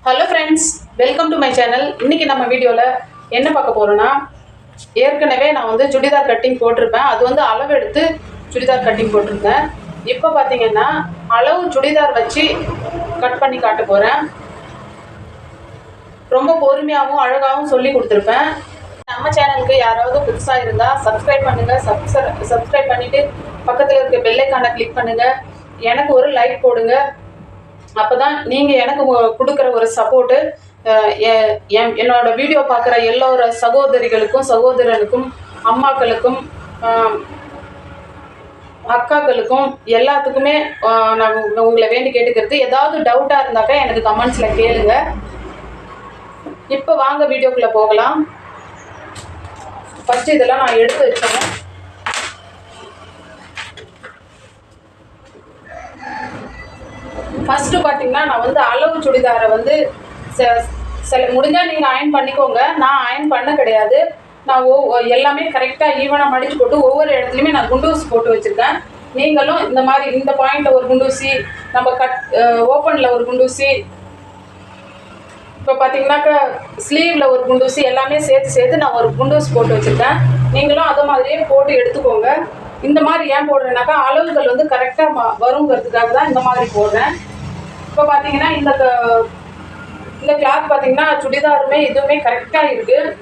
Hello friends, welcome to my channel. இன்றைக்கி நம்ம வீடியோவில் என்ன பார்க்க போகிறோன்னா, ஏற்கனவே நான் வந்து சுடிதார் கட்டிங் போட்டிருப்பேன். அது வந்து அளவு எடுத்து சுடிதார் கட்டிங் போட்டிருந்தேன். இப்போ பார்த்தீங்கன்னா அளவு சுடிதார் வச்சு கட் பண்ணி காட்ட போகிறேன். ரொம்ப பொறுமையாகவும் அழகாகவும் சொல்லி கொடுத்துருப்பேன். நம்ம சேனலுக்கு யாராவது புதுசாக இருந்தால் சப்ஸ்கிரைப் பண்ணுங்கள். சப்ஸ்கிரைப் பண்ணிவிட்டு பக்கத்தில் இருக்க பெல் ஐகானை கிளிக் பண்ணுங்கள். எனக்கு ஒரு லைக் போடுங்க. அப்போ தான் நீங்கள் எனக்கு கொடுக்குற ஒரு சப்போர்ட்டு என்னோட வீடியோ பார்க்குற எல்லோர சகோதரிகளுக்கும் சகோதரனுக்கும் அம்மாக்களுக்கும் அக்காக்களுக்கும் எல்லாத்துக்குமே நான் உங்களை வேண்டி கேட்டுக்கிறது. ஏதாவது டவுட்டாக இருந்தாக்கா எனக்கு கமெண்ட்ஸில் கேளுங்க. இப்போ வாங்க வீடியோக்குள்ளே போகலாம். ஃபஸ்ட்டு இதெல்லாம் நான் எடுத்து வச்சேன். ஃபஸ்ட்டு பார்த்தீங்கன்னா நான் வந்து அளவு சுடிதாரை வந்து முடிஞ்சால் நீங்கள் அயன் பண்ணிக்கோங்க. நான் அயன் பண்ண கிடையாது. நான் எல்லாமே கரெக்டாக ஈவனாக மடித்து போட்டு ஒவ்வொரு இடத்துலையுமே நான் குண்டூசி போட்டு வச்சுருக்கேன். நீங்களும் இந்த மாதிரி இந்த பாயிண்டில் ஒரு குண்டூசி, நம்ம ஓப்பனில் ஒரு குண்டூசி, இப்போ பார்த்தீங்கன்னாக்கா ஸ்லீவில் ஒரு குண்டூசி, எல்லாமே சேர்த்து நான் ஒரு குண்டூசி போட்டு வச்சுருக்கேன். நீங்களும் அது மாதிரியே போட்டு எடுத்துக்கோங்க. இந்த மாதிரி ஏன் போடுறேன்னாக்கா அளவுகள் வந்து கரெக்டாக வருங்கிறதுக்காக தான் இந்த மாதிரி போடுறேன். இப்போ பார்த்தீங்கன்னா இந்த கிளாத் பார்த்தீங்கன்னா சுடிதாருமே இதுவுமே கரெக்டாக இருக்குது.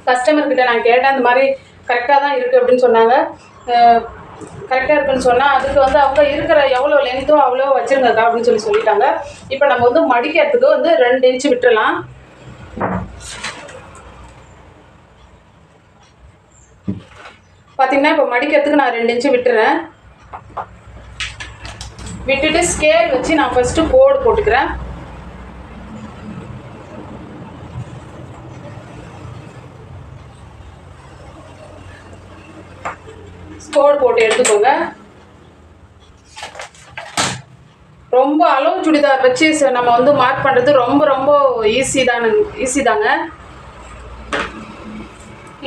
கஸ்டமர்கிட்ட நான் கேட்டேன், இந்த மாதிரி கரெக்டாக தான் இருக்குது அப்படின்னு சொன்னாங்க. கரெக்டாக இருக்குன்னு சொன்னால் அதுக்கு வந்து அவங்க இருக்கிற எவ்வளோ லென்த்தோ அவ்வளோ வச்சுருங்கக்கா அப்படின்னு சொல்லிட்டாங்க. இப்போ நம்ம வந்து மடிக்கிறதுக்கு வந்து 2 இன்ச்சு விட்டுடலாம். பார்த்தீங்கன்னா இப்போ மடிக்கிறதுக்கு நான் 2 இன்ச்சு விட்டுறேன். விட்டுட்டு ஸ்கேல் வச்சு நான் ஃபஸ்ட்டு கோடு போட்டுக்கிறேன். கோடு போட்டு எடுத்துக்கோங்க. ரொம்ப அளவு சுடிதார் வச்சு நம்ம வந்து மார்க் பண்ணுறது ரொம்ப ஈஸி தாங்க.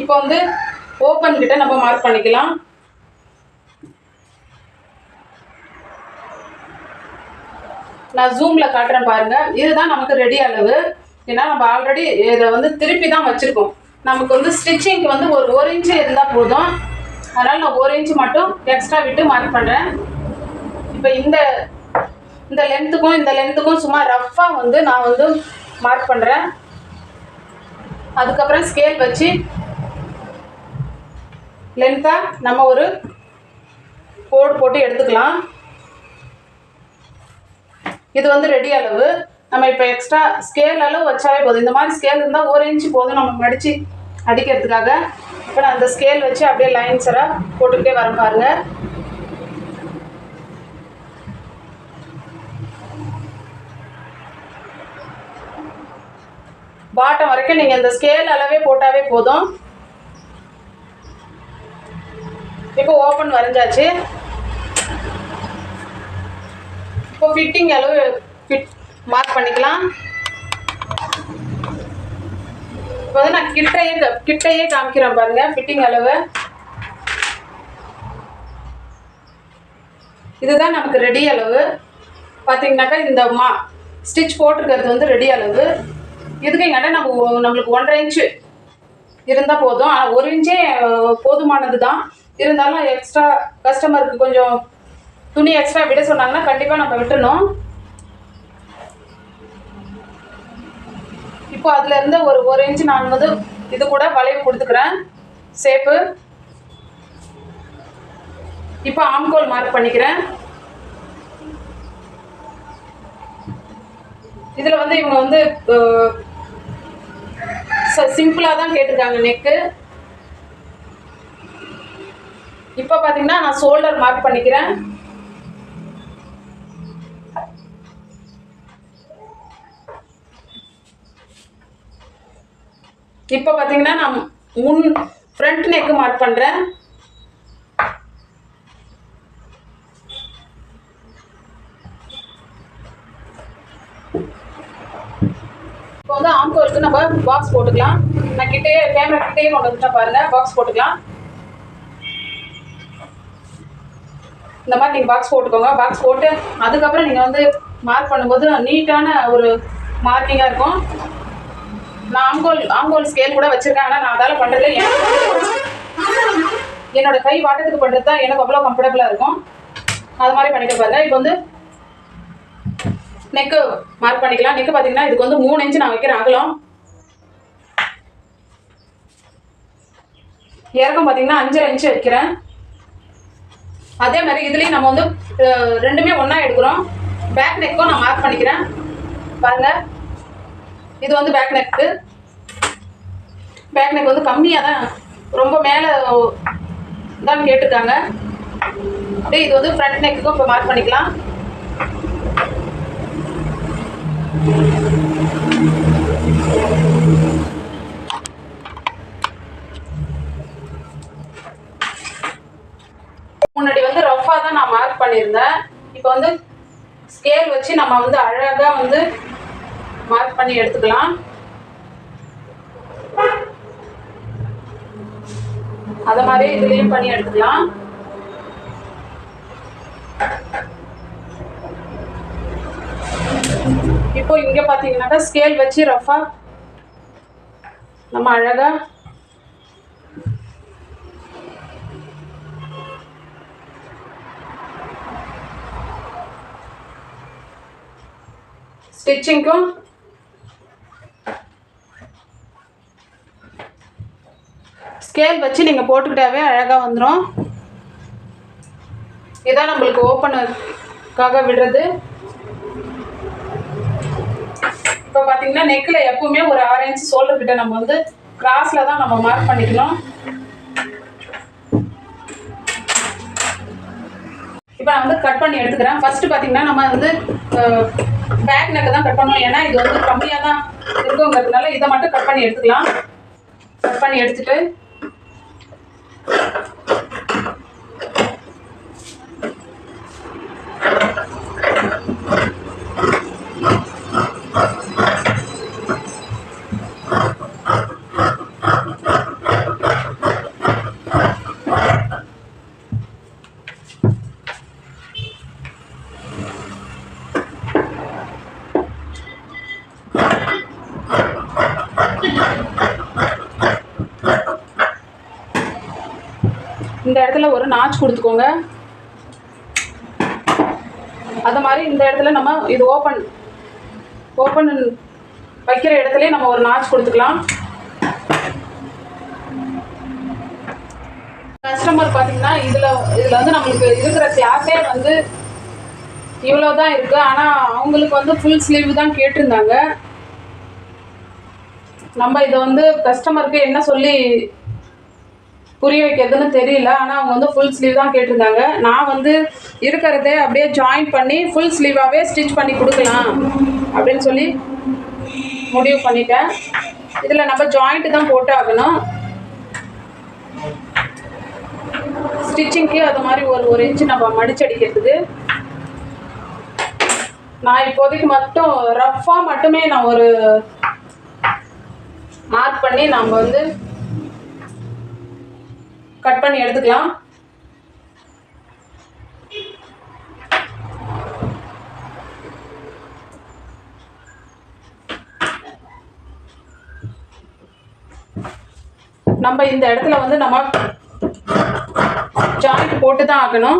இப்போ வந்து ஓப்பன் கிட்ட நம்ம மார்க் பண்ணிக்கலாம். நான் ஜூமில் காட்டுறேன் பாருங்கள். இதுதான் நமக்கு ரெடி அளவு. ஏன்னா நம்ம ஆல்ரெடி இதை வந்து திருப்பி தான் வச்சுருக்கோம். நமக்கு வந்து ஸ்டிச்சிங்க்கு வந்து ஒரு இன்ச்சு இருந்தால் போதும். அதனால் நான் 1 இன்ச்சு மட்டும் எக்ஸ்ட்ரா விட்டு மார்க் பண்ணுறேன். இப்போ இந்த லென்த்துக்கும் சும்மா ரஃப்பாக வந்து நான் வந்து மார்க் பண்ணுறேன். அதுக்கப்புறம் ஸ்கேல் வச்சு லென்த்தாக நம்ம ஒரு கோடு போட்டு எடுத்துக்கலாம். இது வந்து ரெடி அளவு. நம்ம இப்போ எக்ஸ்ட்ரா ஸ்கேல் அளவு வச்சாவே போதும். இந்த மாதிரி ஸ்கேல் இருந்தால் 1 இன்ச்சு போதும் நம்ம மடித்து அடிக்கிறதுக்காக. இப்போ நான் அந்த ஸ்கேல் வச்சு அப்படியே லைன்ஸராக போட்டுக்கிட்டே வர பாருங்க. பாட்டம் வரைக்கும் நீங்கள் இந்த ஸ்கேல் அளவே போட்டாவே போதும். இப்போ ஓப்பன் வரைஞ்சாச்சு. இப்போ ஃபிட்டிங் அளவு மார்க் பண்ணிக்கலாம். இப்போ வந்து நான் கிட்டையே காமிக்கிறேன் பாருங்க ஃபிட்டிங் அளவு. இதுதான் நமக்கு ரெடி அளவு. பார்த்தீங்கன்னாக்கா இந்த ஸ்டிச் போட்டிருக்கிறது வந்து ரெடி அளவு. இதுக்கு எங்கன்னா நம்மளுக்கு 1.5 இன்ச்சு இருந்தால் போதும். 1 இன்ச்சே போதுமானது தான். இருந்தாலும் எக்ஸ்ட்ரா கஸ்டமருக்கு கொஞ்சம் துணி எக்ஸ்ட்ரா விட சொன்னாங்கன்னா கண்டிப்பாக நம்ம விட்டுணும். இப்போ அதுலேருந்து ஒரு இன்ச்சு நான் வந்து இது கூட வளைவு கொடுத்துக்கிறேன் சேப்பு. இப்போ ஆம்கோல் மார்க் பண்ணிக்கிறேன். இதில் வந்து இவங்க வந்து சிம்பிளாக தான் கேட்டிருக்காங்க நெக்கு. இப்போ பார்த்தீங்கன்னா நான் ஷோல்டர் மார்க் பண்ணிக்கிறேன். இப்போ பார்த்தீங்கன்னா நான் ஃப்ரண்ட் நெக்கு மார்க் பண்ணுறேன். இப்போ வந்து ஆம்கோலுக்கு நம்ம பாக்ஸ் போட்டுக்கலாம். நான் கேமரா கிட்டேயே கொண்டு வந்துட்டா பாருங்க. பாக்ஸ் போட்டுக்கலாம். இந்த மாதிரி நீங்கள் பாக்ஸ் போட்டுக்கோங்க. பாக்ஸ் போட்டு அதுக்கப்புறம் நீங்கள் வந்து மார்க் பண்ணும்போது நீட்டான ஒரு மார்க்கிங்காக இருக்கும். நான் ஆங்கோல் ஸ்கேல் கூட வச்சுருக்கேன். ஆனால் நான் அதால் பண்ணுறது என்னோட கை வாட்டத்துக்கு பண்ணுறது தான் எனக்கு அவ்வளோ கம்ஃபர்டபுளாக இருக்கும். அது மாதிரி பண்ணிக்க பாருங்க. இப்போ வந்து நெக்கு மார்க் பண்ணிக்கலாம். நெக்கு பார்த்தீங்கன்னா இதுக்கு வந்து 3 இன்ச்சு நான் வைக்கிறேன் அகலம். இறக்கம் பார்த்தீங்கன்னா 5.5 இன்ச்சு வைக்கிறேன். அதே மாதிரி இதுலேயும் நம்ம வந்து ரெண்டுமே ஒன்றா எடுக்கிறோம். பேக் நெக்கும் நான் மார்க் பண்ணிக்கிறேன் பாருங்கள். இது வந்து பேக் நெக்கு. பேக் நெக் வந்து கம்மியாக தான், ரொம்ப மேலே தான் கேட்டிருக்காங்க. அப்படியே இது வந்து ஃப்ரண்ட் நெக்குக்கும் இப்போ மார்க் பண்ணிக்கலாம். முன்னாடி வந்து ரஃபாக தான் நான் மார்க் பண்ணியிருந்தேன். இப்போ வந்து ஸ்கேல் வச்சு நம்ம வந்து அழகாக வந்து மார்க் பண்ணி எடுத்துக்கலாம். அத மாதிரி இதுலயும் பண்ணி எடுத்துக்கலாம். இப்போ இங்க பாத்தீங்கன்னா ஸ்கேல் வச்சு ரஃபா நம்ம அழகா ஸ்டிச்சிங்க்கும் ஸ்கேல் வச்சு நீங்கள் போட்டுக்கிட்டாவே அழகாக வந்துடும். இதான் நம்மளுக்கு ஓப்பனுக்காக விடுறது. இப்போ பார்த்தீங்கன்னா நெக்கில் எப்பவுமே ஒரு 6 இன்ச் ஷோல்டர் கிட்ட நம்ம வந்து கிராஸில் தான் நம்ம மார்க் பண்ணிக்கணும். இப்போ நான் வந்து கட் பண்ணி எடுத்துக்கிறேன். ஃபர்ஸ்ட் பார்த்தீங்கன்னா நம்ம வந்து பேக் நெக்கை தான் கட் பண்ணணும். ஏன்னா இது வந்து கம்மியாக தான் இருக்குங்கிறதுனால இதை மட்டும் கட் பண்ணி எடுத்துக்கலாம். கட் பண்ணி எடுத்துட்டு இந்த இடத்துல ஒரு நாச் கொடுத்துக்கோங்க. அது மாதிரி இந்த இடத்துல நம்ம இது ஓப்பன் வைக்கிற இடத்துல நம்ம ஒரு நாச் கொடுத்துக்கலாம். கஸ்டமர் பார்த்தீங்கன்னா இதில் வந்து நம்மளுக்கு இருக்கிற கிளாத்தே வந்து இவ்வளோ தான் இருக்குது. ஆனால் அவங்களுக்கு வந்து ஃபுல் ஸ்லீவ் தான் கேட்டிருந்தாங்க. நம்ம இதை வந்து கஸ்டமருக்கு என்ன சொல்லி புரிய வைக்கிறதுன்னு தெரியல. ஆனால் அவங்க வந்து ஃபுல் ஸ்லீவ் தான் கேட்டிருந்தாங்க. நான் வந்து இருக்கிறதே அப்படியே ஜாயின் பண்ணி ஃபுல் ஸ்லீவாகவே ஸ்டிச் பண்ணி கொடுக்கலாம் அப்படின்னு சொல்லி முடிவு பண்ணிட்டேன். இதில் நம்ம ஜாயிண்ட்டு தான் போட்டு ஆகணும். ஸ்டிச்சிங்க்கு அது மாதிரி ஒரு இன்ச்சு நம்ம மடிச்சடிக்கிறதுக்கு நான் இப்போதைக்கு மட்டும் ரஃபாக மட்டுமே நான் ஒரு மார்க் பண்ணி நம்ம வந்து கட் பண்ணி எடுத்துக்கலாம். நம்ம இந்த இடத்துல வந்து நம்ம ஜாயிண்ட் போட்டு தான் ஆகணும்.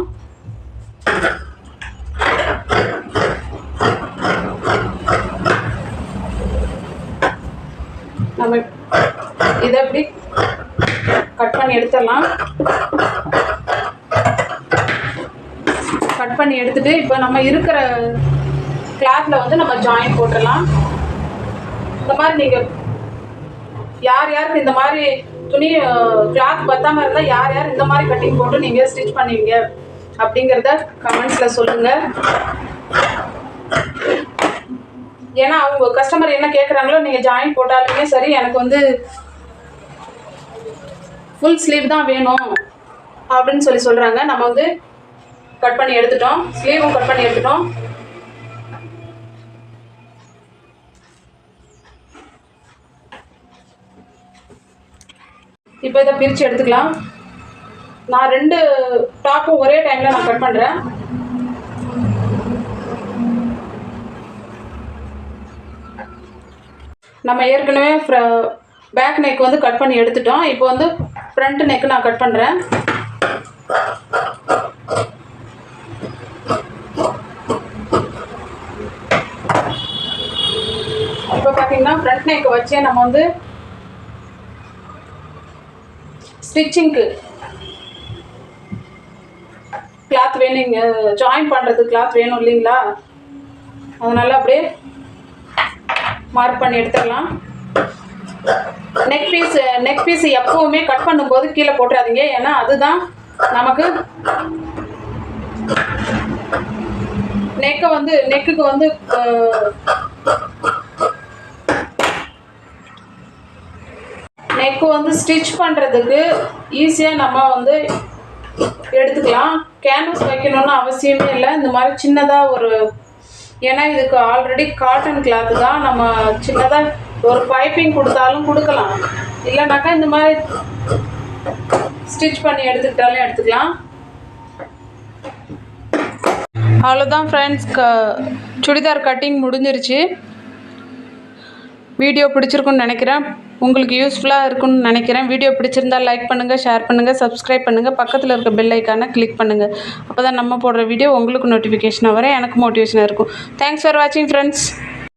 நம்ம இதை எப்படி கட் பண்ணி எடுத்துடலாம். கட் பண்ணி எடுத்துட்டு இப்போ நம்ம இருக்கிற கிளாத்தில் வந்து நம்ம ஜாயின் போட்டுடலாம். இந்த மாதிரி நீங்கள் யாருக்கு இந்த மாதிரி துணி கிளாத் பத்தாமல் இருந்தால் யார் இந்த மாதிரி கட்டிங் போட்டு நீங்கள் ஸ்டிச் பண்ணுவீங்க அப்படிங்கிறத கமெண்ட்ஸில் சொல்லுங்கள். ஏன்னா அவங்க கஸ்டமர் என்ன கேட்குறாங்களோ நீங்கள் ஜாயின் போட்டாலுமே சரி எனக்கு வந்து ஃபுல் ஸ்லீவ் தான் வேணும் அப்படின்னு சொல்கிறாங்க. நம்ம வந்து கட் பண்ணி எடுத்துட்டோம். ஸ்லீவும் கட் பண்ணி எடுத்துட்டோம். இப்போ இதை பிரித்து எடுத்துக்கலாம். நான் 2 டாப்பும் ஒரே டைமில் நான் கட் பண்ணுறேன். நம்ம ஏற்கனவே பேக் நெக் வந்து கட் பண்ணி எடுத்துட்டோம். இப்போ வந்து ஃப்ரண்ட் நெக் நான் கட் பண்ணுறேன். இப்போ பார்த்தீங்கன்னா ஃப்ரண்ட் நெக் வச்சே நம்ம வந்து ஸ்டிச்சிங்க்கு கிளாத் வேணுங்க, ஜாயின் பண்ணுறதுக்கு கிளாத் வேணும் இல்லைங்களா, அதனால் அப்படியே மார்க் பண்ணி எடுத்துக்கலாம். நெக் பீஸ் எப்போவுமே கட் பண்ணும்போது கீழே போட்டுறாதீங்க. ஏன்னா அதுதான் நமக்கு நெக்குக்கு வந்து நெக்கு வந்து ஸ்டிச் பண்ணுறதுக்கு ஈஸியாக நம்ம வந்து எடுத்துக்கலாம். கேன்வஸ் வைக்கணும்னு அவசியமே இல்லை. இந்த மாதிரி சின்னதாக ஒரு, ஏன்னா இதுக்கு ஆல்ரெடி காட்டன் கிளாத்து தான், நம்ம சின்னதாக ஒரு பைப்பிங் கொடுத்தாலும் கொடுக்கலாம், இல்லைனாக்கா இந்த மாதிரி ஸ்டிச் பண்ணி எடுத்துக்கிட்டாலும் எடுத்துக்கலாம். அவ்வளோதான் ஃப்ரெண்ட்ஸ், சுடிதார் கட்டிங் முடிஞ்சிருச்சு. வீடியோ பிடிச்சிருக்குன்னு நினைக்கிறேன், உங்களுக்கு யூஸ்ஃபுல்லாக இருக்குன்னு நினைக்கிறேன். வீடியோ பிடிச்சிருந்தால் லைக் பண்ணுங்கள், ஷேர் பண்ணுங்கள், சப்ஸ்கிரைப் பண்ணுங்கள், பக்கத்தில் இருக்க பெல் ஐக்கானை கிளிக் பண்ணுங்கள். அப்போ தான் நம்ம போடுற வீடியோ உங்களுக்கு நோட்டிஃபிகேஷனாக வரும், எனக்கு மோட்டிவேஷனாக இருக்கும். தேங்க்ஸ் ஃபார் வாட்சிங் ஃப்ரெண்ட்ஸ்.